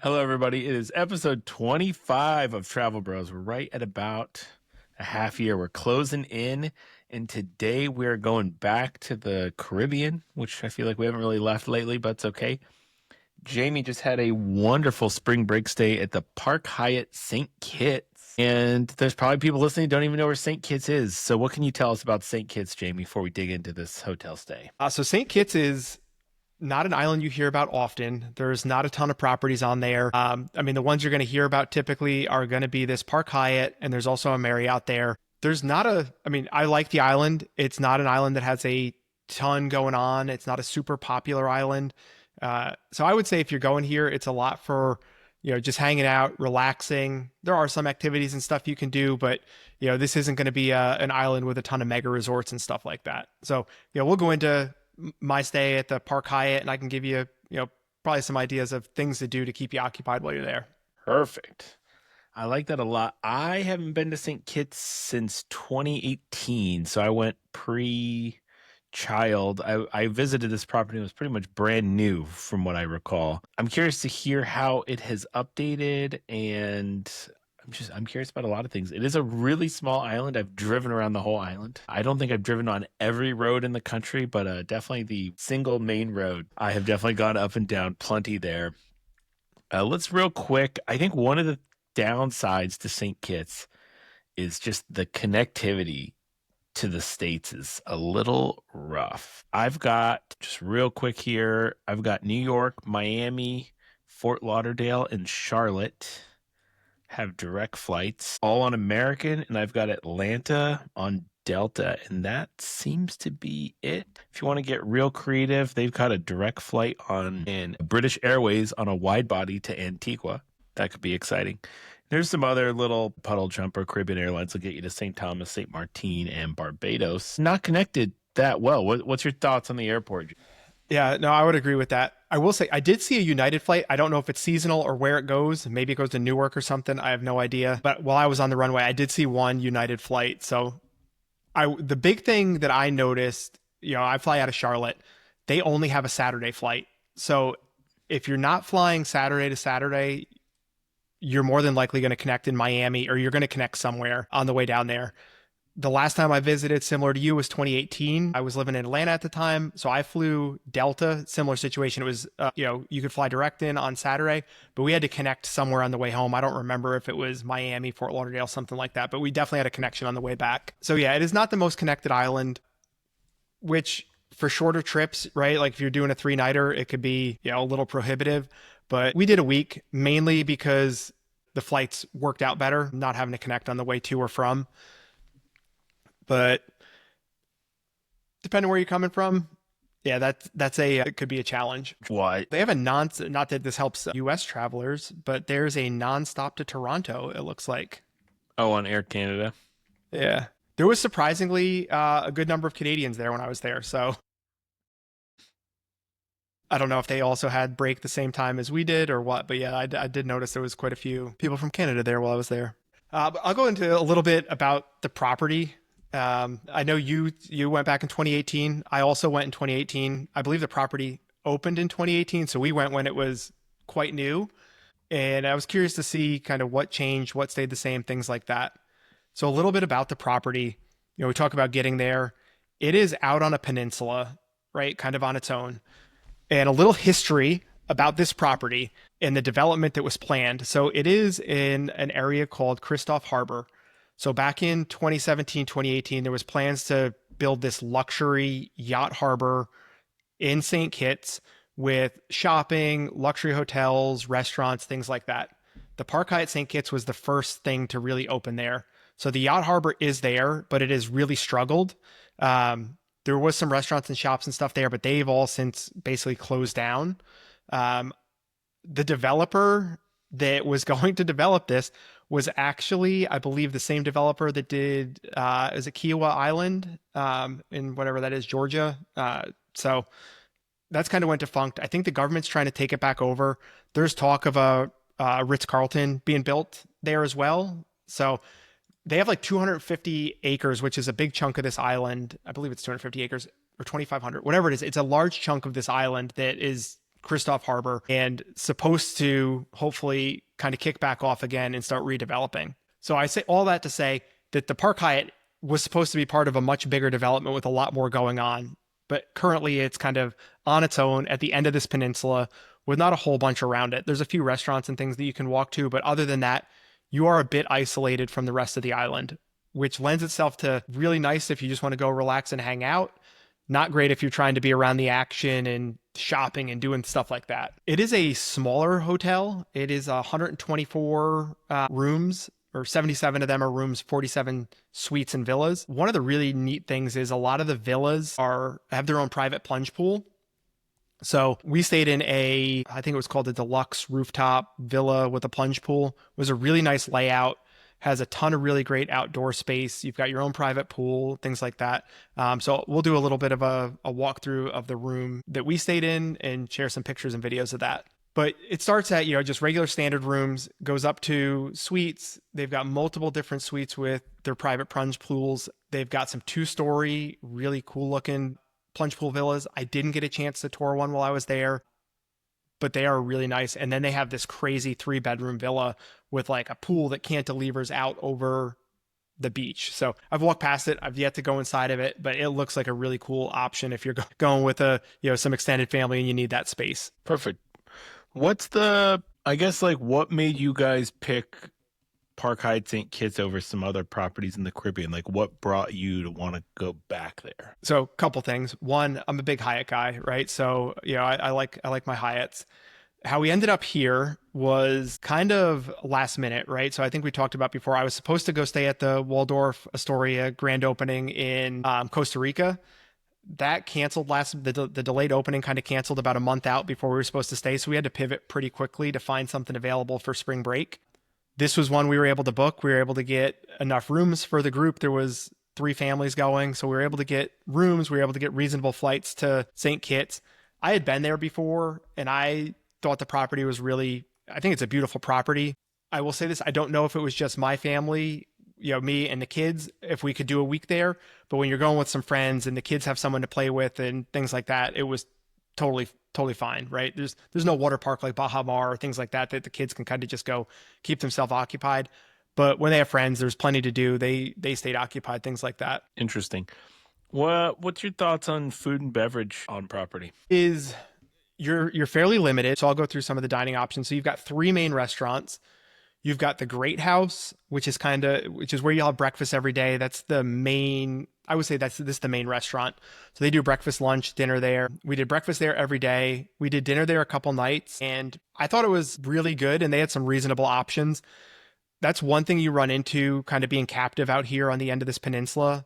Hello, everybody. It is episode 25 of Travel Bros. We're right at about a half year. We're closing in, and today we're going back to the Caribbean, which I feel like we haven't really left lately, but it's okay. Jamie just had a wonderful spring break stay at the Park Hyatt St. Kitts, and there's probably people listening who don't even know where St. Kitts is. So, what can you tell us about St. Kitts, Jamie, before we dig into this hotel stay? So St. Kitts is not an island you hear about often. There's not a ton of properties on there. The ones you're going to hear about typically are going to be this Park Hyatt, and there's also a Marriott there. I like the island. It's not an island that has a ton going on. It's not a super popular island. So I would say if you're going here, it's a lot for, just hanging out, relaxing. There are some activities and stuff you can do, but, this isn't going to be an island with a ton of mega resorts and stuff like that. So, we'll go into my stay at the Park Hyatt, and I can give you, probably some ideas of things to do to keep you occupied while you're there. Perfect. I like that a lot. I haven't been to St. Kitts since 2018, so I went pre-child. I visited this property. It was pretty much brand new from what I recall. I'm curious to hear how it has updated, and I'm curious about a lot of things. It is a really small island. I've driven around the whole island. I don't think I've driven on every road in the country, but definitely the single main road. I have definitely gone up and down plenty there. Let's real quick. I think one of the downsides to St. Kitts is just the connectivity to the States is a little rough. I've got, just real quick here, I've got New York, Miami, Fort Lauderdale, and Charlotte have direct flights, all on American, and I've got Atlanta on Delta, and that seems to be it. If you want to get real creative, they've got a direct flight on in British Airways on a wide body to Antigua. That could be exciting. There's some other little puddle jumper Caribbean Airlines will get you to St. Thomas, St. Martin, and Barbados. Not connected that well. What's your thoughts on the airport? Yeah, no, I would agree with that. I will say I did see a United flight. I don't know if it's seasonal or where it goes. Maybe it goes to Newark or something. I have no idea. But while I was on the runway, I did see one United flight. So the big thing that I noticed, I fly out of Charlotte. They only have a Saturday flight. So if you're not flying Saturday to Saturday, you're more than likely going to connect in Miami, or you're going to connect somewhere on the way down there. The last time I visited, similar to you, was 2018. I was living in Atlanta at the time, so I flew Delta. Similar situation. It was, you could fly direct in on Saturday, but we had to connect somewhere on the way home. I don't remember if it was Miami, Fort Lauderdale, something like that, but we definitely had a connection on the way back. So yeah, it is not the most connected island, which for shorter trips, right? Like if you're doing a 3-nighter, it could be, a little prohibitive, but we did a week mainly because the flights worked out better, not having to connect on the way to or from. But depending where you're coming from, yeah, it could be a challenge. What? They have not that this helps US travelers, but there's a nonstop to Toronto, it looks like. Oh, on Air Canada. Yeah. There was surprisingly a good number of Canadians there when I was there. So I don't know if they also had break the same time as we did or what, but yeah, I did notice there was quite a few people from Canada there while I was there. But I'll go into a little bit about the property. I know you went back in 2018. I also went in 2018. I believe the property opened in 2018, so we went when it was quite new. And I was curious to see kind of what changed, what stayed the same, things like that. So a little bit about the property. We talk about getting there. It is out on a peninsula, right? Kind of on its own. And a little history about this property and the development that was planned. So it is in an area called Christoph Harbor. So back in 2017, 2018, there was plans to build this luxury yacht harbor in St. Kitts with shopping, luxury hotels, restaurants, things like that. The Park Hyatt St. Kitts was the first thing to really open there. So the yacht harbor is there, but it has really struggled. There was some restaurants and shops and stuff there, but they've all since basically closed down. The developer that was going to develop this was actually, I believe, the same developer that did, is it Kiowa Island, in whatever that is, Georgia. So that's kind of went defunct. I think the government's trying to take it back over. There's talk of a Ritz-Carlton being built there as well. So they have like 250 acres, which is a big chunk of this island. I believe it's 250 acres or 2,500, whatever it is. It's a large chunk of this island that is Christoph Harbor and supposed to hopefully kind of kick back off again and start redeveloping. So I say all that to say that the Park Hyatt was supposed to be part of a much bigger development with a lot more going on. But currently it's kind of on its own at the end of this peninsula with not a whole bunch around it. There's a few restaurants and things that you can walk to, but other than that, you are a bit isolated from the rest of the island, which lends itself to really nice if you just want to go relax and hang out. Not great if you're trying to be around the action and shopping and doing stuff like that. It is a smaller hotel. It is 124 rooms, or 77 of them are rooms, 47 suites and villas. One of the really neat things is a lot of the villas have their own private plunge pool. So we stayed in I think it was called a Deluxe Rooftop villa with a plunge pool. It was a really nice layout, has a ton of really great outdoor space. You've got your own private pool, things like that. So we'll do a little bit of a walkthrough of the room that we stayed in and share some pictures and videos of that. But it starts at, just regular standard rooms, goes up to suites. They've got multiple different suites with their private plunge pools. They've got some 2-story, really cool looking plunge pool villas. I didn't get a chance to tour one while I was there, but they are really nice. And then they have this crazy 3-bedroom villa with like a pool that cantilevers out over the beach. So I've walked past it. I've yet to go inside of it, but it looks like a really cool option if you're going with some extended family and you need that space. Perfect. What made you guys pick Park Hyatt St. Kitts over some other properties in the Caribbean? Like, what brought you to want to go back there? So a couple things. One, I'm a big Hyatt guy, right? So, I like my Hyatts. How we ended up here was kind of last minute, right? So I think we talked about before, I was supposed to go stay at the Waldorf Astoria grand opening in Costa Rica. That canceled the delayed opening kind of canceled about a month out before we were supposed to stay. So we had to pivot pretty quickly to find something available for spring break. This was one we were able to book. We were able to get enough rooms for the group. There was 3 families going. So we were able to get rooms. We were able to get reasonable flights to St. Kitts. I had been there before and I thought the property was I think it's a beautiful property. I will say this, I don't know if it was just my family, me and the kids, if we could do a week there, but when you're going with some friends and the kids have someone to play with and things like that, it was totally fine, right? There's no water park like Baha Mar or things like that the kids can kind of just go keep themselves occupied. But when they have friends, there's plenty to do. They stayed occupied, things like that. Interesting. What's your thoughts on food and beverage on property? You're fairly limited. So I'll go through some of the dining options. So you've got 3 main restaurants. You've got the Great House, which is where you'll have breakfast every day. That's the main, I would say this is the main restaurant. So they do breakfast, lunch, dinner there. We did breakfast there every day. We did dinner there a couple nights and I thought it was really good and they had some reasonable options. That's one thing you run into kind of being captive out here on the end of this peninsula.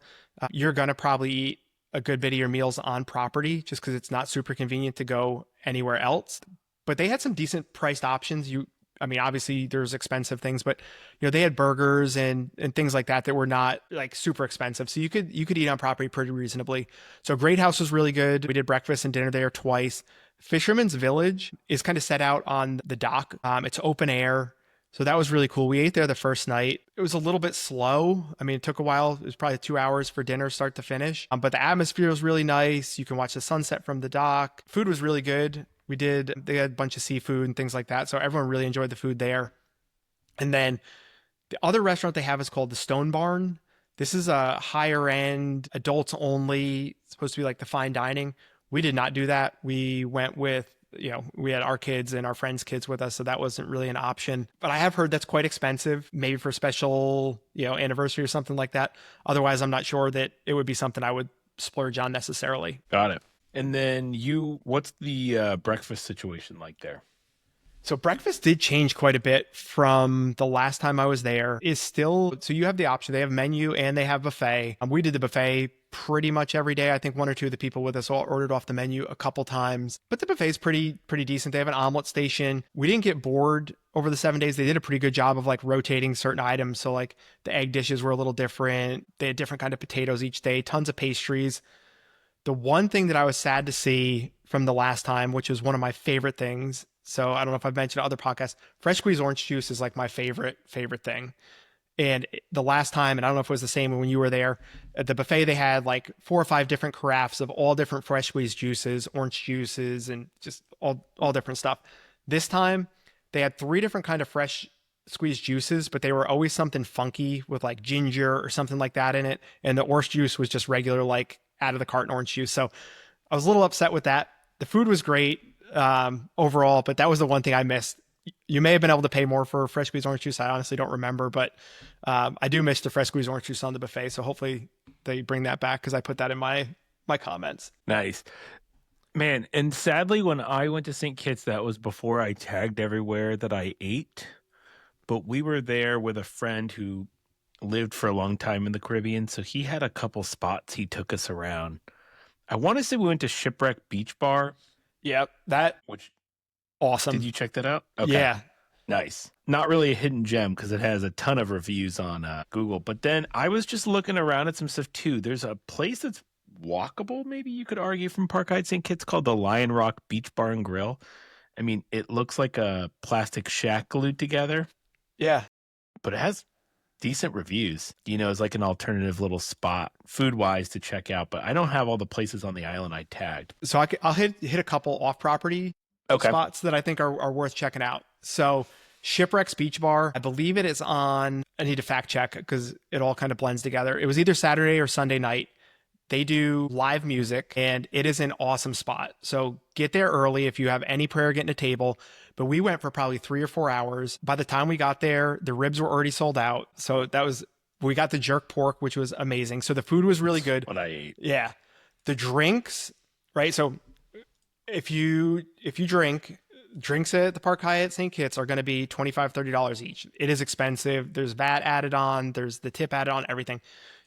You're going to probably eat a good bit of your meals on property just because it's not super convenient to go anywhere else. But they had some decent priced options. Obviously there's expensive things, but they had burgers and things like that were not like super expensive. So you could eat on property pretty reasonably. So Great House was really good. We did breakfast and dinner there twice. Fisherman's Village is kind of set out on the dock. It's open air. So that was really cool. We ate there the first night. It was a little bit slow. It took a while. It was probably 2 hours for dinner, start to finish. But the atmosphere was really nice. You can watch the sunset from the dock. Food was really good. They had a bunch of seafood and things like that. So everyone really enjoyed the food there. And then the other restaurant they have is called the Stone Barn. This is a higher end, adults only, supposed to be like the fine dining. We did not do that. We went with, we had our kids and our friends' kids with us. So that wasn't really an option, but I have heard that's quite expensive, maybe for a special, anniversary or something like that. Otherwise, I'm not sure that it would be something I would splurge on necessarily. Got it. And then what's the breakfast situation like there? So breakfast did change quite a bit from the last time I was there. So you have the option. They have menu and they have buffet. We did the buffet pretty much every day. I think 1 or 2 of the people with us all ordered off the menu a couple times, but the buffet is pretty decent. They have an omelet station. We didn't get bored over the 7 days. They did a pretty good job of like rotating certain items. So like the egg dishes were a little different. They had different kind of potatoes each day, tons of pastries. The one thing that I was sad to see from the last time, which was one of my favorite things. So I don't know if I've mentioned other podcasts, fresh squeezed orange juice is like my favorite thing. And the last time, and I don't know if it was the same when you were there, at the buffet, they had like 4 or 5 different carafes of all different fresh squeezed juices, orange juices, and just all different stuff. This time, they had 3 different kind of fresh squeezed juices, but they were always something funky with like ginger or something like that in it. And the orange juice was just regular, like out of the carton orange juice. So I was a little upset with that. The food was great overall, but that was the one thing I missed. You may have been able to pay more for fresh squeezed orange juice. I honestly don't remember, but I do miss the fresh squeezed orange juice on the buffet. So hopefully they bring that back because I put that in my comments. Nice. Man, and sadly, when I went to St. Kitts, that was before I tagged everywhere that I ate. But we were there with a friend who lived for a long time in the Caribbean, so he had a couple spots he took us around. I want to say we went to Shipwreck Beach Bar, Yep, that which did awesome. you check that out? Okay, Yeah, nice. Not really a hidden gem because it has a ton of reviews on Google. But then I was just looking around at some stuff too. There's a place that's walkable, maybe you could argue, from Park Hyatt St. Kitts called the Lion Rock Beach Bar and Grill. I mean, it looks like a plastic shack glued together, yeah. but it has decent reviews. It's like an alternative little spot food wise to check out. But I don't have all the places on the island I tagged. So I'll hit a couple off property Okay. spots that I think are worth checking out. So Shipwrecks Beach Bar, I believe it is on. I need to fact check because it all kind of blends together. It was either Saturday or Sunday night. They do live music and it is an awesome spot. So get there early if you have any prayer getting a table. But we went for probably 3 or 4 hours. By the time we got there, the ribs were already sold out. So we got the jerk pork, which was amazing. So the food was really good. What I ate. Yeah. The drinks, right? So if you drinks at the Park Hyatt St. Kitts are going to be $25-$30 each. It is expensive. There's VAT added on. There's the tip added on, everything.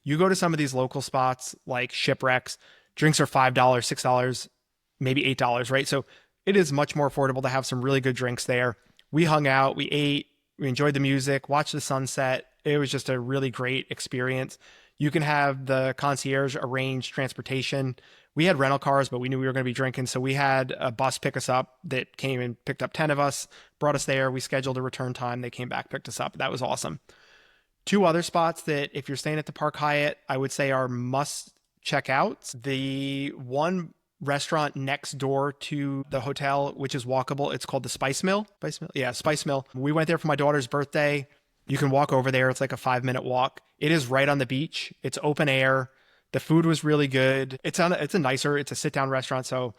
You go to some of these local spots like Shipwrecks, drinks are $5, $6, maybe $8, right? So it is much more affordable to have some really good drinks there. We hung out, we ate, we enjoyed the music, watched the sunset. It was just a really great experience. You can have the concierge arrange transportation. We had rental cars, but we knew we were going to be drinking. So we had a bus pick us up that came and picked up 10 of us, brought us there. We scheduled a return time. They came back, picked us up. That was awesome. 2 other spots that if you're staying at the Park Hyatt, I would say are must check out. The one restaurant next door to the hotel, which is walkable, it's called the Spice Mill. Spice Mill? Yeah, Spice Mill. We went there for my daughter's birthday. You can walk over there. It's like a 5-minute walk. It is right on the beach. It's open air. The food was really good. It's a sit-down restaurant. So,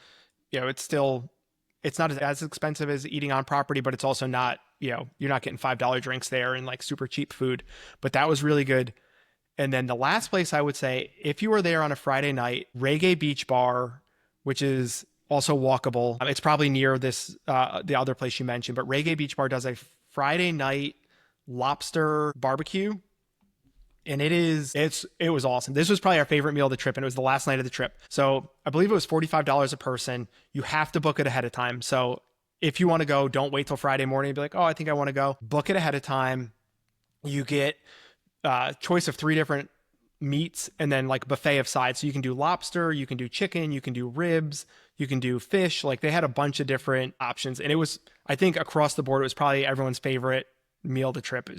it's not as expensive as eating on property, but it's also not, you're not getting $5 drinks there and like super cheap food. But that was really good. And then the last place I would say, if you were there on a Friday night, Reggae Beach Bar, which is also walkable. It's probably near the other place you mentioned, but Reggae Beach Bar does a Friday night lobster barbecue. And it was awesome. This was probably our favorite meal of the trip, and it was the last night of the trip. So I believe it was $45 a person. You have to book it ahead of time. So if you want to go, don't wait till Friday morning and be like, oh, I think I want to go. Book it ahead of time. You get a choice of 3 different meats and then like a buffet of sides. So you can do lobster, you can do chicken, you can do ribs, you can do fish. Like they had a bunch of different options. And it was, I think across the board, it was probably everyone's favorite meal of the trip.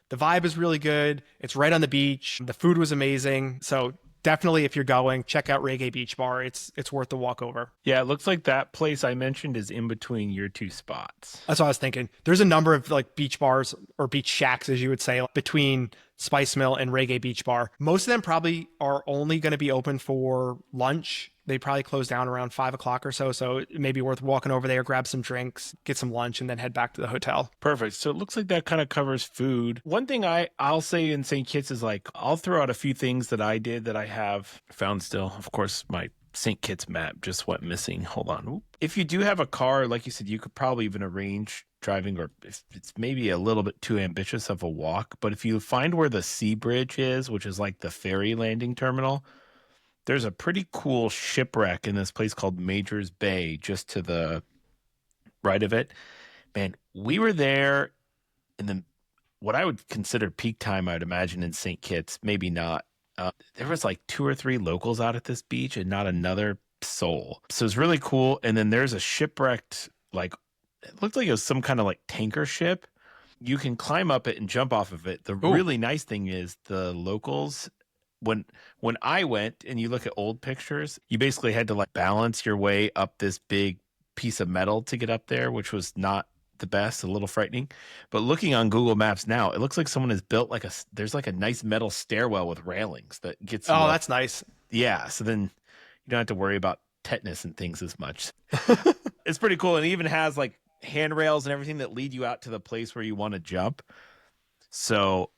The vibe is really good. It's right on the beach. The food was amazing. So definitely if you're going, check out Reggae Beach Bar. It's worth the walk over. Yeah, it looks like that place I mentioned is in between your 2 spots. That's what I was thinking. There's a number of like beach bars or beach shacks, as you would say, between Spice Mill and Reggae Beach Bar. Most of them probably are only going to be open for lunch. They probably close down around 5 o'clock or so. So it may be worth walking over there, grab some drinks, get some lunch, and then head back to the hotel. Perfect. So it looks like that kind of covers food. One thing I'll say in St. Kitts is like, I'll throw out a few things that I did that I have found still. Of course, my St. Kitts map just went missing. Hold on. Oop. If you do have a car, like you said, you could probably even arrange driving, or if it's maybe a little bit too ambitious of a walk. But if you find where the Sea Bridge is, which is like the ferry landing terminal, there's a pretty cool shipwreck in this place called Major's Bay, just to the right of it. Man, we were there in what I would consider peak time, I would imagine, in St. Kitts. Maybe not. There was like 2 or 3 locals out at this beach and not another soul. So it's really cool. And then there's a shipwrecked, like, it looked like it was some kind of like tanker ship. you can climb up it and jump off of it. The Oh, really nice thing is the locals when when I went and you look at old pictures, you basically had to like balance your way up this big piece of metal to get up there, which was not the best, a little frightening. But looking on Google Maps now, it looks like someone has built like there's like a nice metal stairwell with railings that gets you oh, up. that's nice. Yeah, so then you don't have to worry about tetanus and things as much. It's pretty cool. And it even has like handrails and everything that lead you out to the place where you want to jump. So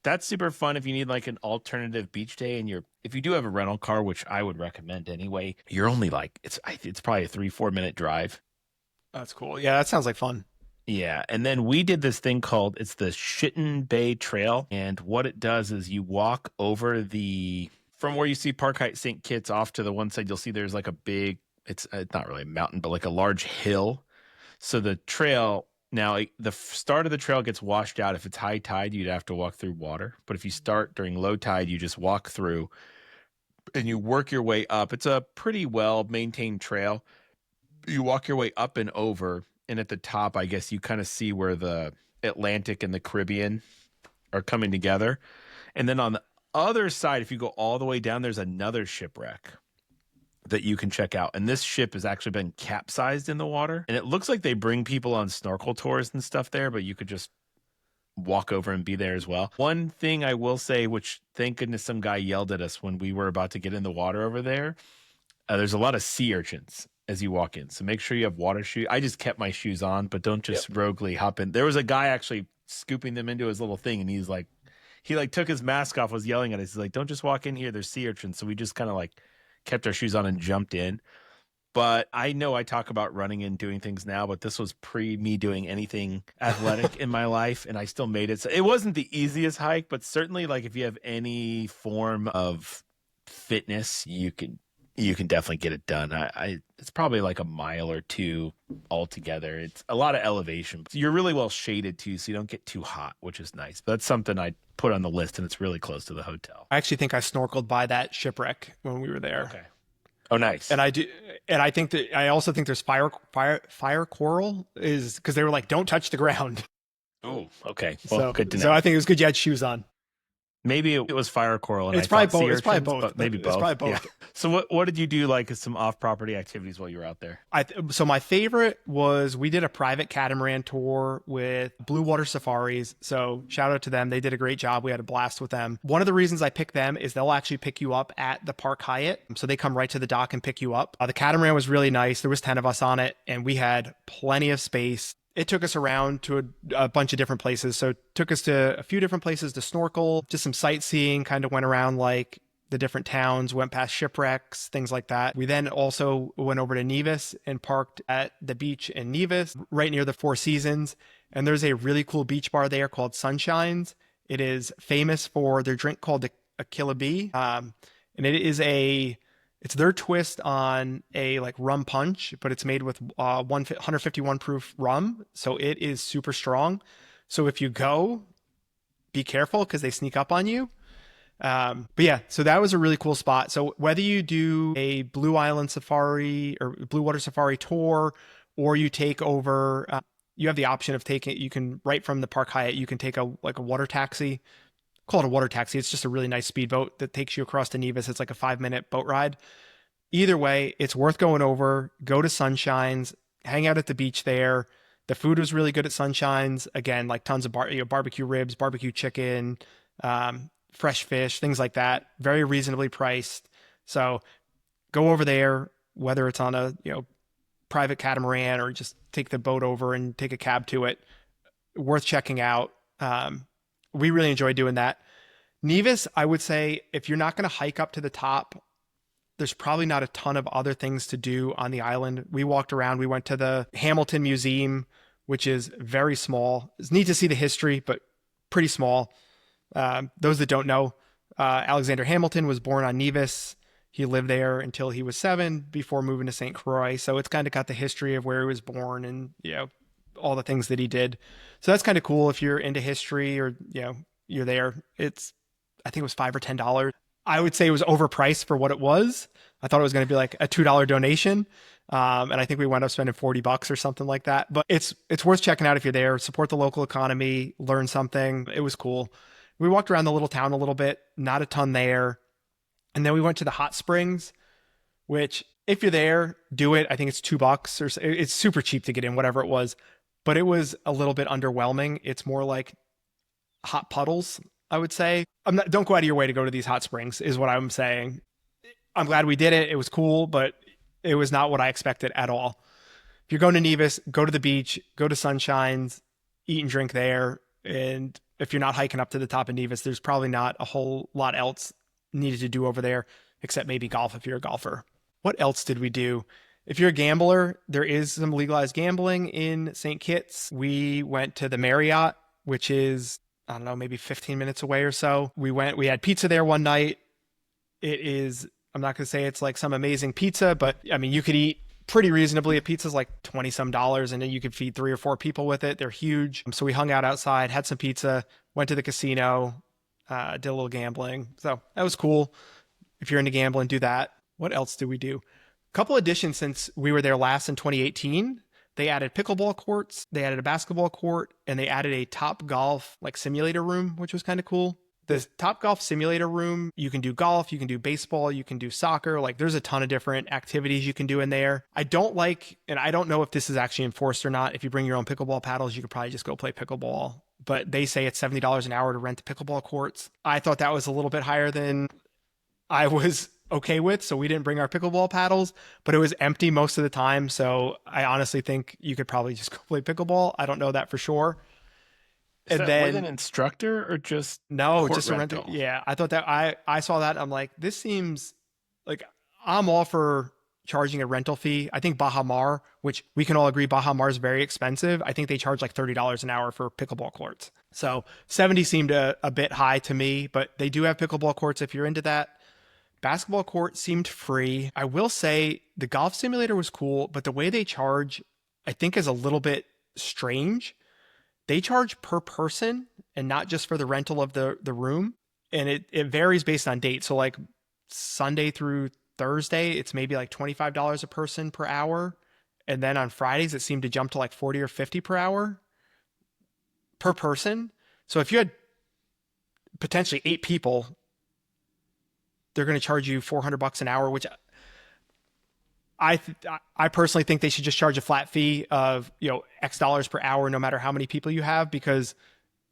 that's super fun if you need like an alternative beach day and if you do have a rental car, which I would recommend anyway, you're only like it's probably a 3-4 minute drive. That's cool. Yeah, that sounds like fun. Yeah. And then we did this thing called it's the Shitten Bay Trail. And what it does is you walk over the from where you see Park Hyatt St. Kitts off to the one side, you'll see there's like a big it's not really a mountain, but like a large hill. So the trail now the start of the trail gets washed out. If it's high tide, you'd have to walk through water. But if you start during low tide, you just walk through and you work your way up. It's a pretty well maintained trail. You walk your way up and over, and at the top, I guess you kind of see where the Atlantic and the Caribbean are coming together. And then on the other side, if you go all the way down, there's another shipwreck that you can check out. And this ship has actually been capsized in the water. And it looks like they bring people on snorkel tours and stuff there, but you could just walk over and be there as well. One thing I will say, which thank goodness some guy yelled at us when we were about to get in the water over there, there's a lot of sea urchins as you walk in. So make sure you have water shoes. I just kept my shoes on, but don't just roguely hop in. There was a guy actually scooping them into his little thing, and he took his mask off, was yelling at us. He's like, don't just walk in here. There's sea urchins. So we just kind of like kept our shoes on and jumped in. But I know I talk about running and doing things now, but this was pre me doing anything athletic in my life, and I still made it. So it wasn't the easiest hike, but certainly like if you have any form of fitness, you can definitely get it done. It's probably like a mile or two altogether. It's a lot of elevation. You're really well shaded too, so you don't get too hot, which is nice. But that's something I put on the list, and it's really close to the hotel. I actually think I snorkeled by that shipwreck when we were there. Okay. Oh, nice. And I do, and I also think there's fire coral is because they were like, don't touch the ground. Oh, okay. Well, good to know. So I think it was good you had shoes on. Maybe it was fire coral, and It's I probably thought both. sea It's probably urchins, both. but maybe both. It's probably both. Yeah. So what did you do like some off property activities while you were out there? So my favorite was we did a private catamaran tour with Blue Water Safaris. So shout out to them. They did a great job. We had a blast with them. One of the reasons I picked them is they'll actually pick you up at the Park Hyatt. So they come right to the dock and pick you up. The catamaran was really nice. There was 10 of us on it, and we had plenty of space. It took us around to a bunch of different places. So it took us to a few different places to snorkel, just some sightseeing, kind of went around like the different towns, went past shipwrecks, things like that. We then also went over to Nevis and parked at the beach in Nevis, right near the Four Seasons. And there's a really cool beach bar there called Sunshines. It is famous for their drink called a Killaby. And it's their twist on a like rum punch, but it's made with 151 proof rum. So it is super strong. So if you go, be careful because they sneak up on you. But yeah, so that was a really cool spot. So whether you do a Blue Island Safari or Blue Water Safari tour, or you take over, you have the option of you can right from the Park Hyatt, you can take a water taxi. Call it a water taxi. It's just a really nice speedboat that takes you across to Nevis. It's like a 5-minute boat ride. Either way, it's worth going over. Go to Sunshines, hang out at the beach there. The food was really good at Sunshines. Again, like tons of barbecue ribs, barbecue chicken, fresh fish, things like that. Very reasonably priced. So go over there, whether it's on a private catamaran or just take the boat over and take a cab to it. Worth checking out. We really enjoy doing that. Nevis, I would say if you're not going to hike up to the top, there's probably not a ton of other things to do on the island. We walked around. We went to the Hamilton Museum, which is very small. It's neat to see the history, but pretty small. Those that don't know, Alexander Hamilton was born on Nevis. He lived there until he was 7 before moving to St. Croix. So it's kind of got the history of where he was born and, all the things that he did. So that's kind of cool if you're into history or, you're there. I think it was $5 or $10. I would say it was overpriced for what it was. I thought it was going to be like a $2 donation. And I think we wound up spending $40 or something like that. But it's worth checking out if you're there. Support the local economy, learn something. It was cool. We walked around the little town a little bit, not a ton there. And then we went to the hot springs, which if you're there, do it. I think it's $2 or it's super cheap to get in, whatever it was. But it was a little bit underwhelming. It's more like hot puddles, I would say. Don't go out of your way to go to these hot springs, is what I'm saying. I'm glad we did it. It was cool, but it was not what I expected at all. If you're going to Nevis, go to the beach, go to Sunshines, eat and drink there. And if you're not hiking up to the top of Nevis, there's probably not a whole lot else needed to do over there, except maybe golf if you're a golfer. What else did we do? If you're a gambler, there is some legalized gambling in St. Kitts. We went to the Marriott, which is, I don't know, maybe 15 minutes away or so. We had pizza there one night. It is, I'm not going to say it's like some amazing pizza, but I mean, you could eat pretty reasonably. A pizza's like 20 some dollars and then you could feed 3 or 4 people with it. They're huge. So we hung out outside, had some pizza, went to the casino, did a little gambling. So that was cool. If you're into gambling, do that. What else did we do? Couple additions since we were there last in 2018. They added pickleball courts, they added a basketball court, and they added a Top Golf like simulator room, which was kind of cool. The Top Golf simulator room, you can do golf, you can do baseball, you can do soccer. Like there's a ton of different activities you can do in there. I don't like, and I don't know if this is actually enforced or not. If you bring your own pickleball paddles, you could probably just go play pickleball. But they say it's $70 an hour to rent the pickleball courts. I thought that was a little bit higher than I was okay with, so we didn't bring our pickleball paddles, but it was empty most of the time. So I honestly think you could probably just go play pickleball. I don't know that for sure. Is And that with then an instructor or just no, court just a rental. rental? Yeah, I thought that I saw that. I'm like, this seems like I'm all for charging a rental fee. I think Baha Mar, which we can all agree Baha Mar is very expensive. I think they charge like $30 an hour for pickleball courts. So 70 seemed a bit high to me, but they do have pickleball courts if you're into that. Basketball court seemed free. I will say the golf simulator was cool, but the way they charge, I think, is a little bit strange. They charge per person and not just for the rental of the room. And it varies based on date. So like Sunday through Thursday, it's maybe like $25 a person per hour. And then on Fridays, it seemed to jump to like 40 or 50 per hour per person. So if you had potentially 8 people, they're going to charge you $400 an hour, which I personally think they should just charge a flat fee of, X dollars per hour, no matter how many people you have, because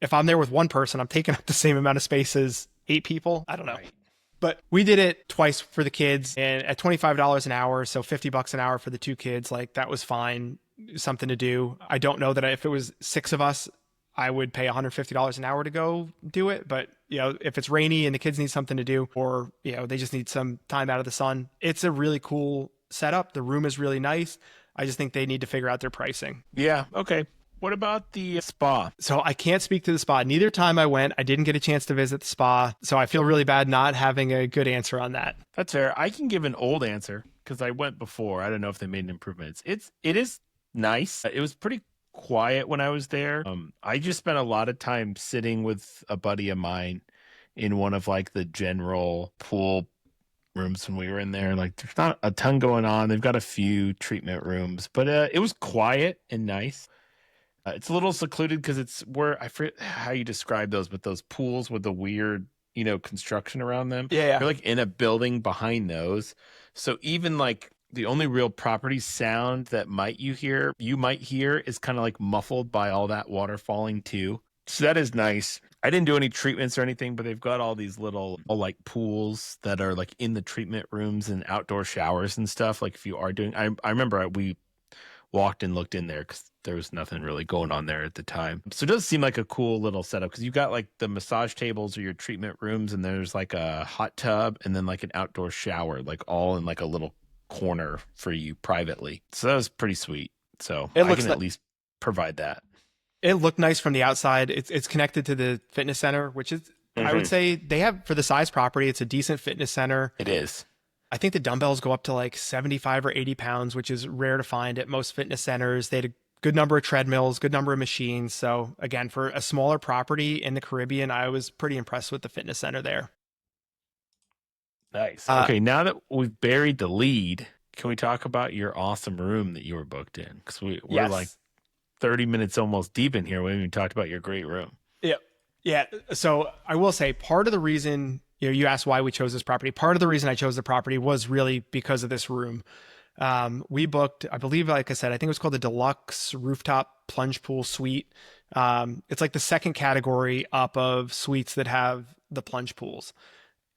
if I'm there with one person, I'm taking up the same amount of space as 8 people. I don't know. Right. But we did it twice for the kids and at $25 an hour. So $50 an hour for the 2 kids. Like that was fine. Something to do. I don't know that if it was 6 of us, I would pay $150 an hour to go do it. But, if it's rainy and the kids need something to do, or, they just need some time out of the sun, it's a really cool setup. The room is really nice. I just think they need to figure out their pricing. Yeah. Okay. What about the spa? So I can't speak to the spa. Neither time I went, I didn't get a chance to visit the spa. So I feel really bad not having a good answer on that. That's fair. I can give an old answer because I went before. I don't know if they made improvements. It is nice. It was pretty quiet when I was there. I just spent a lot of time sitting with a buddy of mine in one of like the general pool rooms when we were in there. Like there's not a ton going on. They've got a few treatment rooms, but it was quiet and nice. It's a little secluded because it's where I forget how you describe those, but those pools with the weird, construction around them. Yeah. You're like in a building behind those. So even like the only real property sound that you might hear is kind of like muffled by all that water falling too. So that is nice. I didn't do any treatments or anything, but they've got all these little like pools that are like in the treatment rooms and outdoor showers and stuff. Like if you are doing, I remember we walked and looked in there because there was nothing really going on there at the time. So it does seem like a cool little setup because you've got like the massage tables or your treatment rooms, and there's like a hot tub and then like an outdoor shower, like all in like a little corner for you privately. So that was pretty sweet. So I can at least provide that. It looked nice from the outside. It's connected to the fitness center, which is, I would say they have, for the size property, it's a decent fitness center. It is. I think the dumbbells go up to like 75 or 80 pounds, which is rare to find at most fitness centers. They had a good number of treadmills, good number of machines. So again, for a smaller property in the Caribbean, I was pretty impressed with the fitness center there. Nice. Uh, Okay, now that we've buried the lead, can we talk about your awesome room that you were booked in? Because we're like yes. 30 minutes almost deep in here. We haven't even talked about your great room. Yeah. Yeah. So I will say part of the reason, you asked why we chose this property. Part of the reason I chose the property was really because of this room. We booked, I believe, like I said, I think it was called the Deluxe Rooftop Plunge Pool Suite. It's like the second category up of suites that have the plunge pools.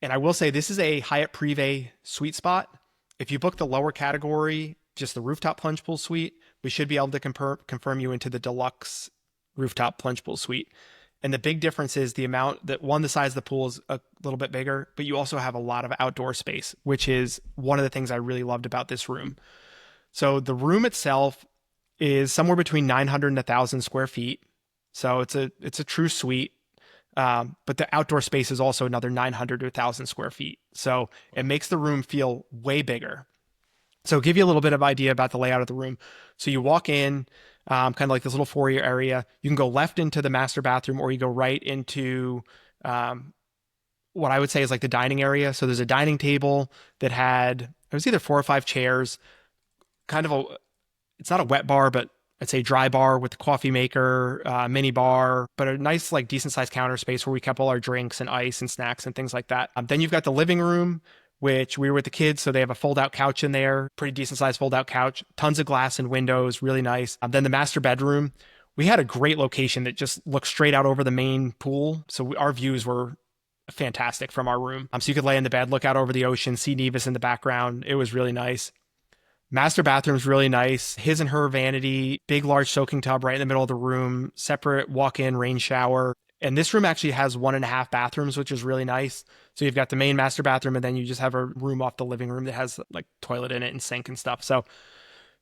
And I will say this is a Hyatt Privé sweet spot. If you book the lower category, just the rooftop plunge pool suite, we should be able to confirm you into the deluxe rooftop plunge pool suite. And the big difference is the amount that one, the size of the pool is a little bit bigger, but you also have a lot of outdoor space, which is one of the things I really loved about this room. So the room itself is somewhere between 900 and 1,000 square feet. So it's a true suite. But the outdoor space is also another 900 to 1,000 square feet. So it makes the room feel way bigger. So give you a little bit of idea about the layout of the room. So you walk in, kind of like this little foyer area. You can go left into the master bathroom, or you go right into what I would say is like the dining area. So there's a dining table that had, it was either 4 or 5 chairs, kind of it's not a wet bar, but I'd say dry bar with the coffee maker, mini bar, but a nice, like decent sized counter space where we kept all our drinks and ice and snacks and things like that. Then you've got the living room, which we were with the kids. So they have a fold out couch in there, pretty decent sized fold out couch, tons of glass and windows, really nice. Then the master bedroom, we had a great location that just looked straight out over the main pool. So our views were fantastic from our room. So you could lay in the bed, look out over the ocean, see Nevis in the background. It was really nice. Master bathroom's really nice. His and her vanity, big, large soaking tub right in the middle of the room, separate walk-in rain shower. And this room actually has 1.5 bathrooms, which is really nice. So you've got the main master bathroom, and then you just have a room off the living room that has like toilet in it and sink and stuff. So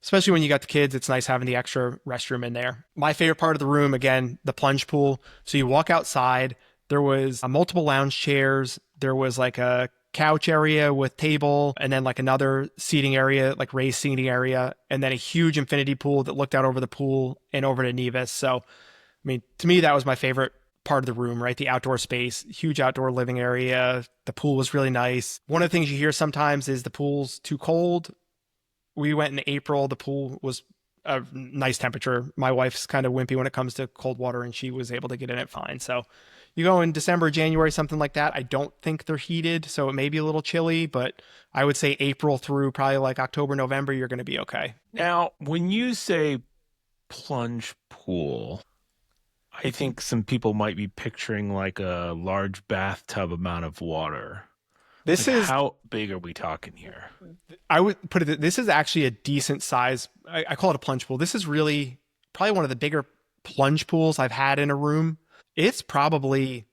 especially when you got the kids, it's nice having the extra restroom in there. My favorite part of the room, again, the plunge pool. So you walk outside, there was multiple lounge chairs. There was like a couch area with table, and then like another seating area, like raised seating area, and then a huge infinity pool that looked out over the pool and over to Nevis. So, I mean, to me, that was my favorite part of the room, right? The outdoor space, huge outdoor living area. The pool was really nice. One of the things you hear sometimes is the pool's too cold. We went in April. The pool was a nice temperature. My wife's kind of wimpy when it comes to cold water, and she was able to get in it fine. So you go in December, January, something like that. I don't think they're heated, so it may be a little chilly, but I would say April through probably like October, November, you're going to be okay. Now, when you say plunge pool, I think some people might be picturing like a large bathtub amount of water. This Like, is, how big are we talking here? I would put it, this is actually a decent size. I call it a plunge pool. This is really probably one of the bigger plunge pools I've had in a room. It's probably,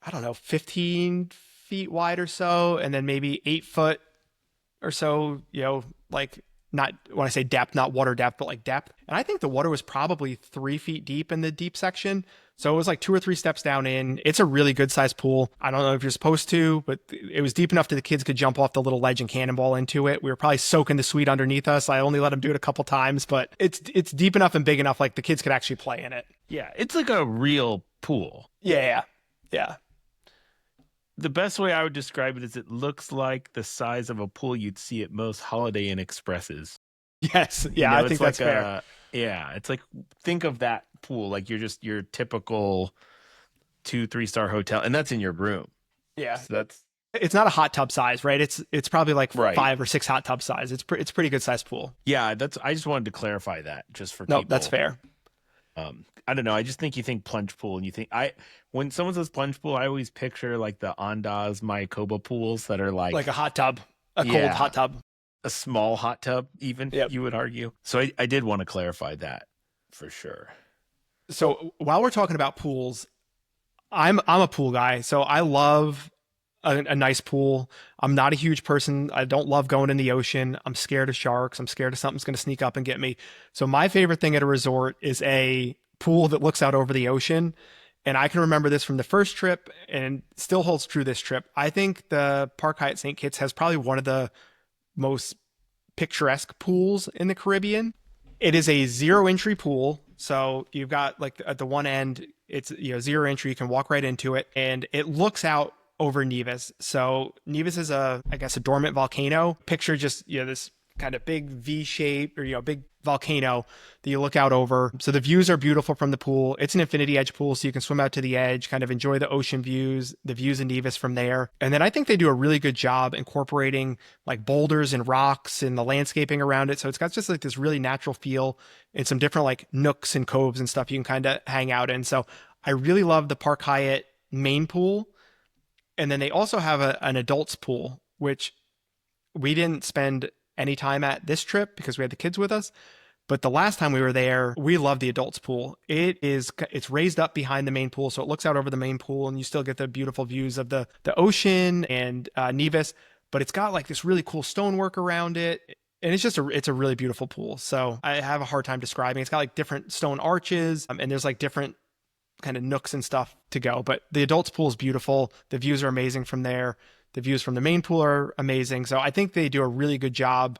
I don't know, 15 feet wide or so, and then maybe 8 foot or so, like not when I say depth, not water depth, but like depth. And I think the water was probably 3 feet deep in the deep section. So it was like 2 or 3 steps down in. It's a really good sized pool. I don't know if you're supposed to, but it was deep enough that the kids could jump off the little ledge and cannonball into it. We were probably soaking the suite underneath us. I only let them do it a couple times, but it's deep enough and big enough like the kids could actually play in it. Yeah, it's like a real pool. Yeah. Yeah. The best way I would describe it is it looks like the size of a pool you'd see at most Holiday Inn Expresses. Yes. Yeah, I think that's fair. Yeah, it's like, think of that pool like you're just your typical 2-3 star hotel, and that's in your room. Yeah. So It's not a hot tub size, right? It's probably like right. 5 or 6 hot tub size. It's pretty good sized pool. Yeah, I just wanted to clarify that just for No, people. that's fair. I don't know. I just think you think plunge pool, and you think when someone says plunge pool, I always picture like the Andaz Mayakoba pools that are like A hot tub, a cold hot tub. A small hot tub, even. Yep. You would argue. So I did want to clarify that for sure. So while we're talking about pools, I'm a pool guy, so I love a nice pool. I'm not a huge person. I don't love going in the ocean. I'm scared of sharks. I'm scared of something's going to sneak up and get me. So my favorite thing at a resort is a pool that looks out over the ocean. And I can remember this from the first trip and still holds true this trip. I think the Park Hyatt St. Kitts has probably one of the most picturesque pools in the Caribbean. It is a 0 entry pool. So you've got like at the one end, it's 0 entry. You can walk right into it, and it looks out over Nevis. So Nevis is I guess, a dormant volcano. Picture just, this kind of big V shape, or, big volcano that you look out over. So the views are beautiful from the pool. It's an infinity edge pool, so you can swim out to the edge, kind of enjoy the ocean views, the views in Nevis from there. And then I think they do a really good job incorporating like boulders and rocks and the landscaping around it. So it's got just like this really natural feel and some different like nooks and coves and stuff you can kind of hang out in. So I really love the Park Hyatt main pool. And then they also have an adults pool, which we didn't spend any time at this trip because we had the kids with us. But the last time we were there, we loved the adults pool. It's raised up behind the main pool, so it looks out over the main pool, and you still get the beautiful views of the ocean and Nevis. But it's got like this really cool stonework around it, and it's a really beautiful pool. So I have a hard time describing. It's got like different stone arches, and there's like different kind of nooks and stuff to go. But the adults pool is beautiful. The views are amazing from there. The views from the main pool are amazing. So I think they do a really good job,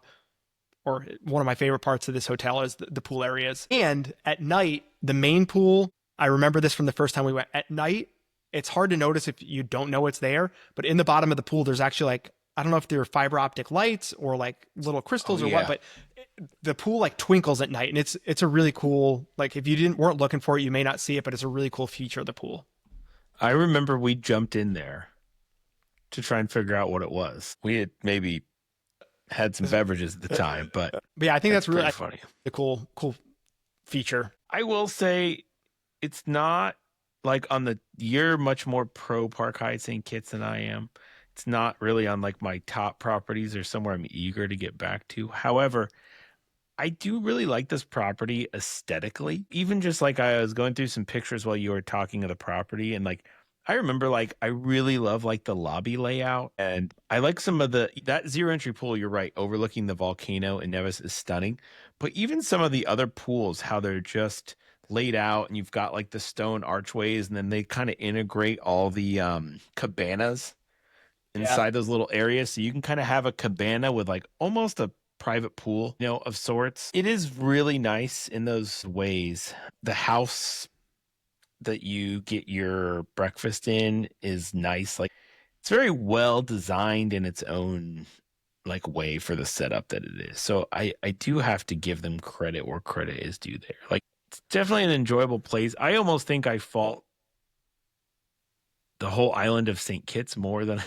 or one of my favorite parts of this hotel is the pool areas. And at night, the main pool, I remember this from the first time we went. At night, it's hard to notice if you don't know it's there, but in the bottom of the pool, there's actually like, I don't know if they're fiber optic lights or like little crystals what, but the pool like twinkles at night, and it's a really cool, like if you weren't looking for it, you may not see it, but it's a really cool feature of the pool. I remember we jumped in there to try and figure out what it was. We had maybe had some beverages at the time, but yeah, I think that's really funny. The cool feature. I will say it's not like you're much more pro Park Hyatt St. Kitts than I am. It's not really on like my top properties or somewhere I'm eager to get back to. However, I do really like this property aesthetically. Even just like I was going through some pictures while you were talking of the property, and like I remember like I really love like the lobby layout, and I like some of that zero entry pool, you're right, overlooking the volcano in Nevis is stunning. But even some of the other pools, how they're just laid out, and you've got like the stone archways, and then they kind of integrate all the cabanas inside those little areas, so you can kind of have a cabana with like almost a private pool, of sorts. It is really nice in those ways. The house that you get your breakfast in is nice. Like it's very well designed in its own like way for the setup that it is. So I do have to give them credit where credit is due there. Like it's definitely an enjoyable place. I almost think I fault the whole island of St. Kitts more than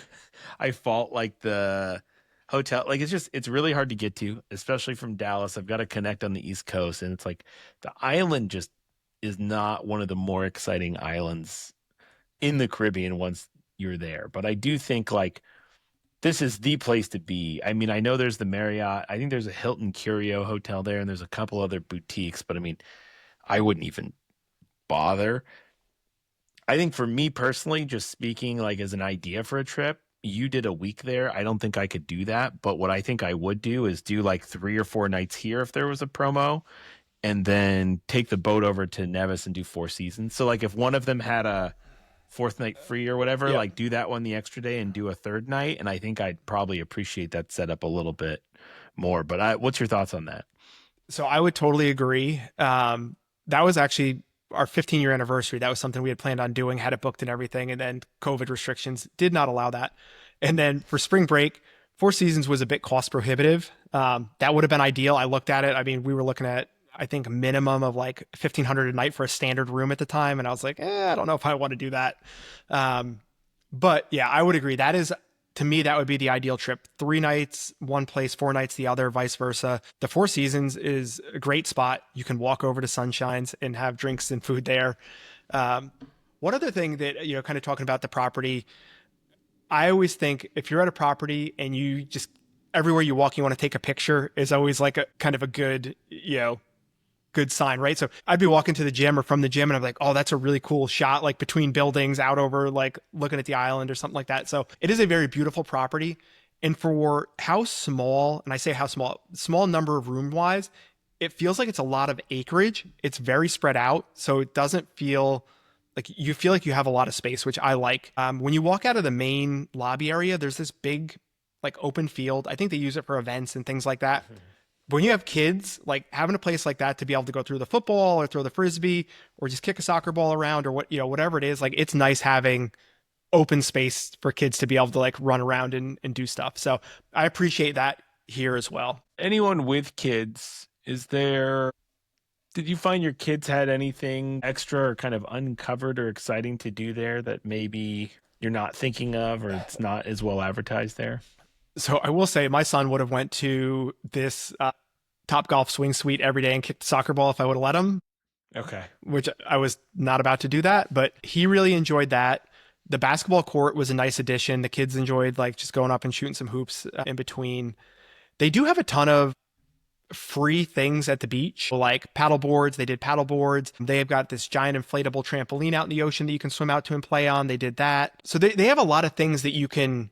I fault like the hotel. Like it's really hard to get to, especially from Dallas. I've got to connect on the East Coast, and it's like the island just is not one of the more exciting islands in the Caribbean once you're there. But I do think like this is the place to be. I mean, I know there's the Marriott. I think there's a Hilton Curio hotel there, and there's a couple other boutiques, but I mean, I wouldn't even bother. I think for me personally, just speaking like as an idea for a trip, you did a week there. I don't think I could do that. But what I think I would do is do like 3 or 4 nights here if there was a promo, and then take the boat over to Nevis and do 4 seasons. So like if one of them had a 4th night free or whatever, like do that one the extra day and do a 3rd night. And I think I'd probably appreciate that setup a little bit more. But what's your thoughts on that? So I would totally agree. That was actually our 15-year anniversary. That was something we had planned on doing, had it booked and everything. And then COVID restrictions did not allow that. And then for spring break, 4 seasons was a bit cost prohibitive. That would have been ideal. I looked at it. I mean, we were looking at, I think, a minimum of like $1,500 a night for a standard room at the time. And I was like, I don't know if I want to do that. But yeah, I would agree. To me, that would be the ideal trip. 3 nights, one place, 4 nights, the other, vice versa. The 4 Seasons is a great spot. You can walk over to Sunshine's and have drinks and food there. One other thing that, kind of talking about the property, I always think if you're at a property and you just, everywhere you walk, you want to take a picture is always like a kind of a good, good sign, right? So I'd be walking to the gym or from the gym and I'm like, oh, that's a really cool shot, like between buildings out over like looking at the island or something like that. So it is a very beautiful property. And for how small, and I say how small number of room wise, it feels like it's a lot of acreage. It's very spread out. So it doesn't feel like you have a lot of space, which I like. When you walk out of the main lobby area, there's this big like open field. I think they use it for events and things like that. When you have kids, like having a place like that to be able to go through the football or throw the frisbee or just kick a soccer ball around or whatever it is, like it's nice having open space for kids to be able to like run around and do stuff. So I appreciate that here as well. Anyone with kids, did you find your kids had anything extra or kind of uncovered or exciting to do there that maybe you're not thinking of or it's not as well advertised there? So I will say my son would have went to this Top Golf swing suite every day and kicked the soccer ball if I would have let him, Okay. which I was not about to do that, but he really enjoyed that. The basketball court was a nice addition. The kids enjoyed like just going up and shooting some hoops in between. They do have a ton of free things at the beach, like paddle boards. They did paddle boards. They have got this giant inflatable trampoline out in the ocean that you can swim out to and play on. They did that. So they have a lot of things that you can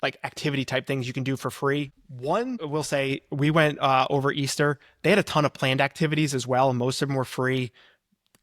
like activity type things you can do for free. One, we'll say we went over Easter. They had a ton of planned activities as well, and most of them were free.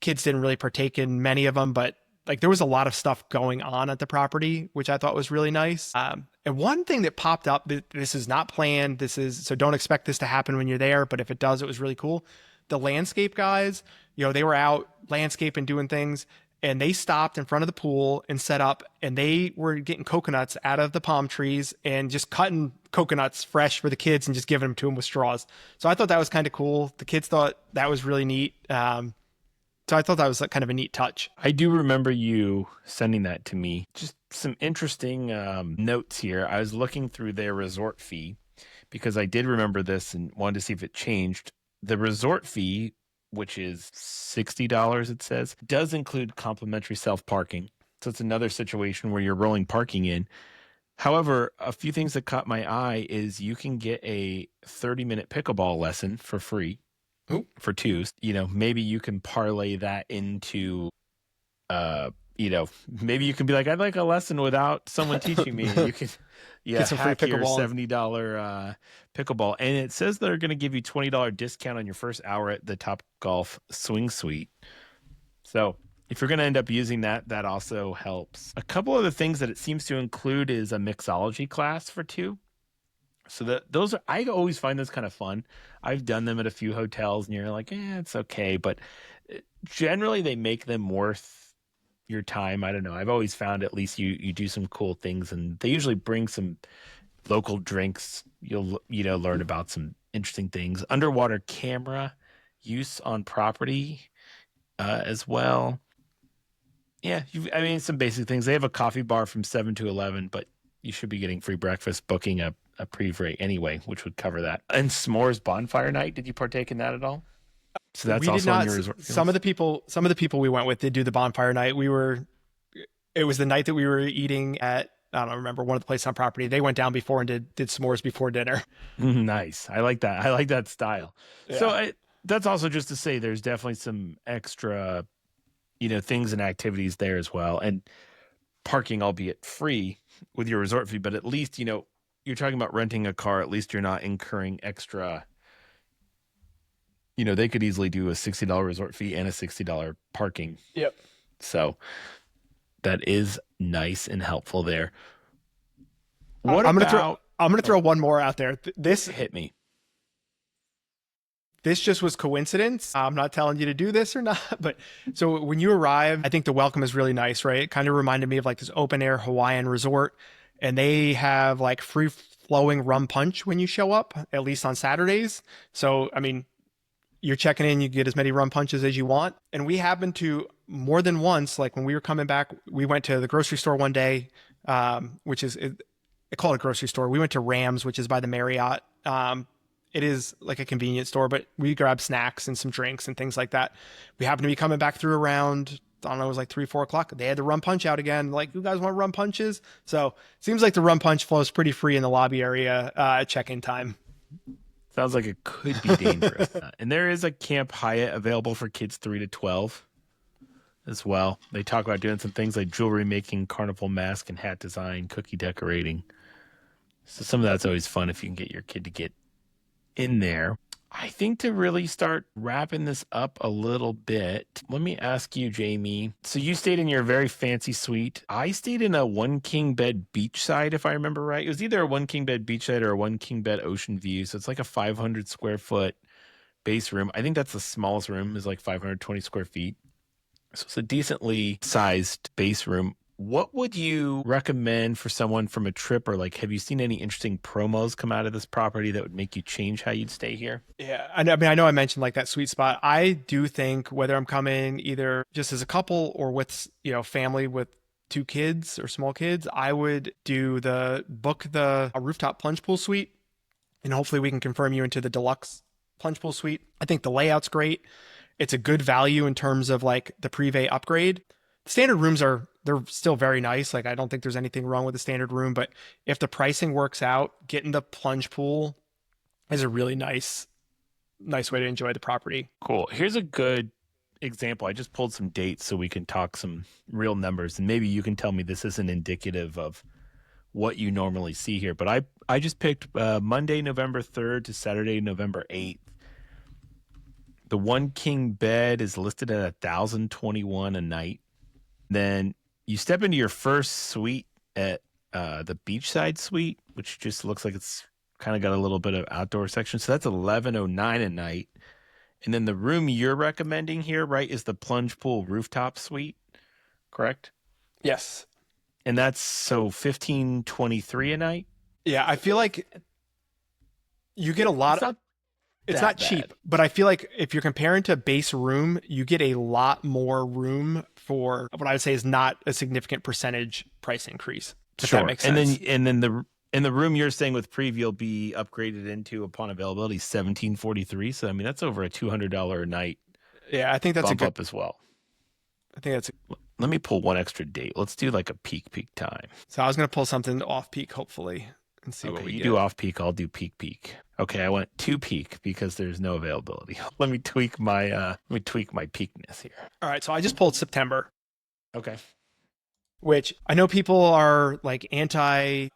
Kids didn't really partake in many of them, but like there was a lot of stuff going on at the property, which I thought was really nice. And one thing that popped up, this is not planned. So don't expect this to happen when you're there, but if it does, it was really cool. The landscape guys, they were out landscaping, doing things, and they stopped in front of the pool and set up, and they were getting coconuts out of the palm trees and just cutting coconuts fresh for the kids and just giving them to them with straws. So I thought that was kind of cool. The kids thought that was really neat. So I thought that was kind of a neat touch. I do remember you sending that to me. Just some interesting notes here. I was looking through their resort fee because I did remember this and wanted to see if it changed. The resort fee, which is $60, it says, does include complimentary self-parking. So it's another situation where you're rolling parking in. However, a few things that caught my eye is you can get a 30-minute pickleball lesson for free. Ooh. For twos. Maybe you can parlay that into maybe you can be like, I'd like a lesson without someone teaching me. And you can Get some free hack your pickleball. $70 pickleball. And it says they're going to give you $20 discount on your first hour at the Top Golf Swing Suite. So if you're going to end up using that, that also helps. A couple of the things that it seems to include is a mixology class for two. So I always find those kind of fun. I've done them at a few hotels and you're like, it's okay. But generally they make them worth your time. I don't know. I've always found at least you do some cool things and they usually bring some local drinks. You'll, learn about some interesting things. Underwater camera use on property as well. Yeah. Some basic things. They have a coffee bar from 7 to 11, but you should be getting free breakfast booking a pre-rate anyway, which would cover that. And s'mores bonfire night, did you partake in that at all? So that's We did also on not. your resort. Some of the people we went with did do the bonfire night. It was the night that we were eating at, I don't remember, one of the places on property. They went down before and did s'mores before dinner. Nice. I like that. I like that style. Yeah. So that's also just to say there's definitely some extra, things and activities there as well. And parking, albeit free with your resort fee, but at least, you're talking about renting a car. At least you're not incurring extra. They could easily do a $60 resort fee and a $60 parking. Yep. So that is nice and helpful there. I'm gonna throw one more out there. This hit me. This just was coincidence. I'm not telling you to do this or not, but so when you arrive, I think the welcome is really nice, right? It kind of reminded me of like this open air Hawaiian resort, and they have like free flowing rum punch when you show up, at least on Saturdays. So, you're checking in, you get as many rum punches as you want. And we happened to more than once, like when we were coming back, we went to the grocery store one day, which is, I call it a grocery store. We went to Rams, which is by the Marriott. It is like a convenience store, but we grabbed snacks and some drinks and things like that. We happened to be coming back through around, I don't know, it was like 3, 4 o'clock. They had the rum punch out again. Like, you guys want rum punches? So seems like the rum punch flows pretty free in the lobby area at check-in time. Sounds like it could be dangerous. And there is a Camp Hyatt available for kids 3 to 12 as well. They talk about doing some things like jewelry making, carnival mask and hat design, cookie decorating. So some of that's always fun if you can get your kid to get in there. I think to really start wrapping this up a little bit, let me ask you, Jamie. So you stayed in your very fancy suite. I stayed in a 1 king bed beachside, if I remember right. It was either a 1 king bed beachside or a 1 king bed ocean view. So it's like a 500 square foot base room. I think that's the smallest room, is like 520 square feet. So it's a decently sized base room. What would you recommend for someone from a trip, or like, have you seen any interesting promos come out of this property that would make you change how you'd stay here? Yeah, I know I mentioned like that sweet spot. I do think whether I'm coming either just as a couple or with, family with two kids or small kids, I would do the book the a rooftop plunge pool suite, and hopefully we can confirm you into the deluxe plunge pool suite. I think the layout's great. It's a good value in terms of like the privé upgrade. The standard rooms they're still very nice. Like I don't think there's anything wrong with the standard room, but if the pricing works out, getting the plunge pool is a really nice way to enjoy the property. Cool. Here's a good example. I just pulled some dates so we can talk some real numbers, and maybe you can tell me this isn't indicative of what you normally see here. But I just picked Monday, November 3rd to Saturday, November 8th. The one king bed is listed at 1,021 a night. Then you step into your first suite at the beachside suite, which just looks like it's kind of got a little bit of outdoor section. So that's 1109 a night. And then the room you're recommending here, right, is the plunge pool rooftop suite, correct? Yes. And that's so 1523 a night. Yeah, I feel like you get a It's lot. not It's that not cheap, bad. but I feel like if you're comparing to base room, you get a lot more room for what I would say is not a significant percentage price increase. If that Sure. makes sense. And then the room you're staying with preview will be upgraded into upon availability 1743. So I mean that's over a $200 a night Yeah, I think that's a bump good. up as well. I think that's. Let me pull one extra date. Let's do like a peak time. So I was gonna pull something off peak, hopefully, and see what Okay, we you get. do off peak, I'll do peak. Okay, I went two peak because there's no availability. Let me tweak my peakness here. All right, so I just pulled September, Okay. which I know people are like anti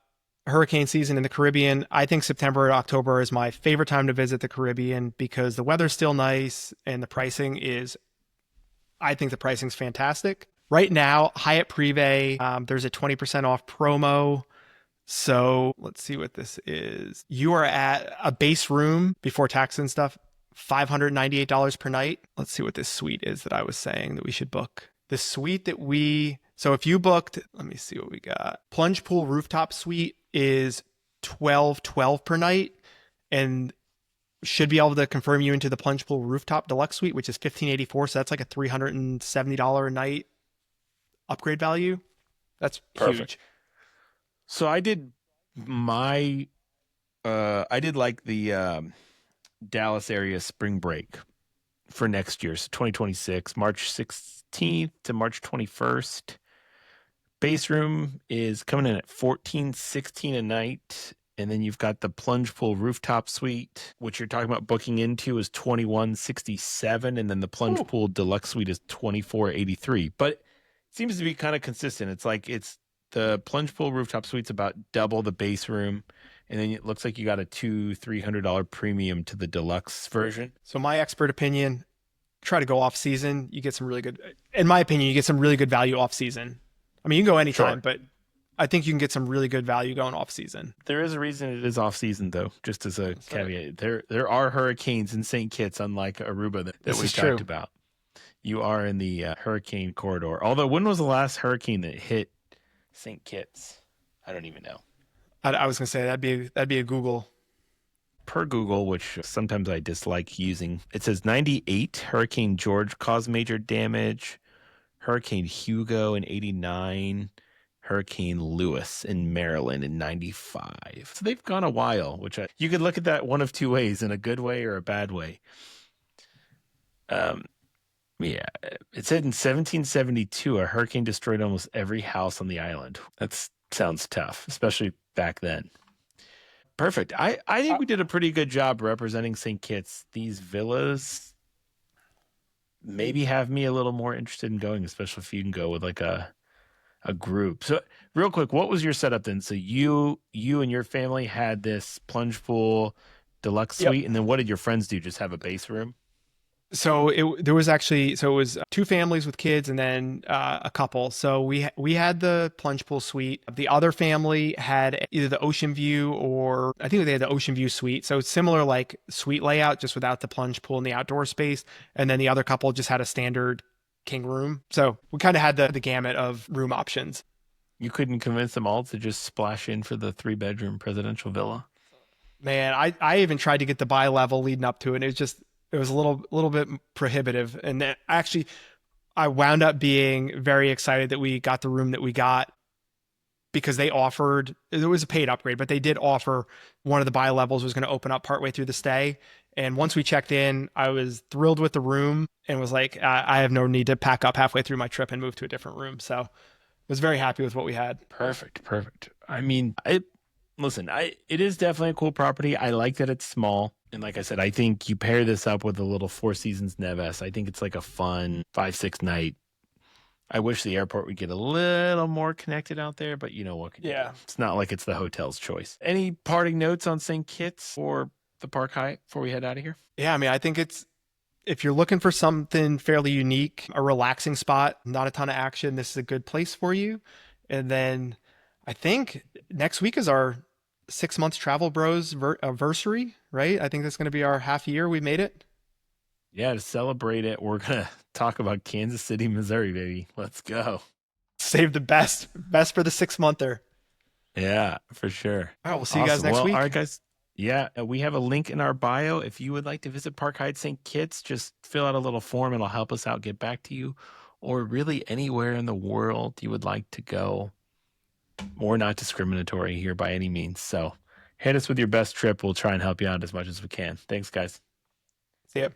hurricane season in the Caribbean. I think September and October is my favorite time to visit the Caribbean because the weather's still nice and I think the pricing's fantastic. Right now, Hyatt Privé, there's a 20% off promo. So let's see what this is. You are at a base room before tax and stuff, $598 per night. Let's see what this suite is that I was saying that we should book. The suite so if you booked, let me see what we got. Plunge pool rooftop suite is 1212 per night and should be able to confirm you into the plunge pool rooftop deluxe suite, which is 1584. So that's like a $370 a night upgrade value. That's Perfect. huge. So I did like the Dallas area spring break for next year. So 2026, March 16th to March 21st. Base room is coming in at 1416 a night. And then you've got the plunge pool rooftop suite, which you're talking about booking into is 2167. And then the plunge Ooh. pool deluxe suite is 2483. But it seems to be kind of consistent. It's the plunge pool rooftop suite's about double the base room. And then it looks like you got a $300 premium to the deluxe version. So my expert opinion, try to go off season. You get some really good, in my opinion, you get some really good value off season. I mean, you can go anytime, Sure. but I think you can get some really good value going off season. There is a reason it is off season, though. Just as a That's caveat, there are hurricanes in St. Kitts, unlike Aruba that This we is talked true. about. You are in the hurricane corridor. Although, when was the last hurricane that hit St. Kitts? I don't even know. I was gonna say that'd be a Google. Per Google, which sometimes I dislike using, it says 98 Hurricane George caused major damage. Hurricane Hugo in 89. Hurricane Lewis in Maryland in 95. So they've gone a while, you could look at that one of two ways, in a good way or a bad way. Yeah, it said in 1772, a hurricane destroyed almost every house on the island. That sounds tough, especially back then. Perfect. I think we did a pretty good job representing St. Kitts. These villas maybe have me a little more interested in going, especially if you can go with like a group. So real quick, what was your setup then? So you and your family had this plunge pool deluxe Yep. suite, and then what did your friends do? Just have a base room? So it was two families with kids and then a couple. So we had the plunge pool suite. The other family had either the ocean view or I think they had the ocean view suite. So it's similar like suite layout, just without the plunge pool in the outdoor space. And then the other couple just had a standard king room. So we kind of had the gamut of room options. You couldn't convince them all to just splash in for the 3-bedroom presidential villa. Man, I even tried to get the buy level leading up to it. And it was a little bit prohibitive. And then actually, I wound up being very excited that we got the room that we got because they offered, it was a paid upgrade, but they did offer one of the buy levels was going to open up partway through the stay. And once we checked in, I was thrilled with the room and was like, I have no need to pack up halfway through my trip and move to a different room. So I was very happy with what we had. Perfect, perfect. I mean, it is definitely a cool property. I like that it's small. And like I said, I think you pair this up with a little Four Seasons Nevis. I think it's like a fun 5-6 night. I wish the airport would get a little more connected out there, but you know what can you do? Yeah. It's not like it's the hotel's choice. Any parting notes on St. Kitts or the Park Hyatt before we head out of here? Yeah. I mean, I think it's, if you're looking for something fairly unique, a relaxing spot, not a ton of action, this is a good place for you. And then I think next week is our 6 months travel bros anniversary, right? I think that's going to be our half year. We made it. Yeah, to celebrate it, we're going to talk about Kansas City, Missouri, baby. Let's go. Save the best for the 6 monther. Yeah, for sure. All right. We'll see you guys Awesome. next Well, all week. right, guys. Yeah, we have a link in our bio. If you would like to visit Park Hyatt St. Kitts, just fill out a little form. It'll help us out get back to you. Or really anywhere in the world you would like to go. We're not discriminatory here by any means. So hit us with your best trip. We'll try and help you out as much as we can. Thanks, guys. See ya.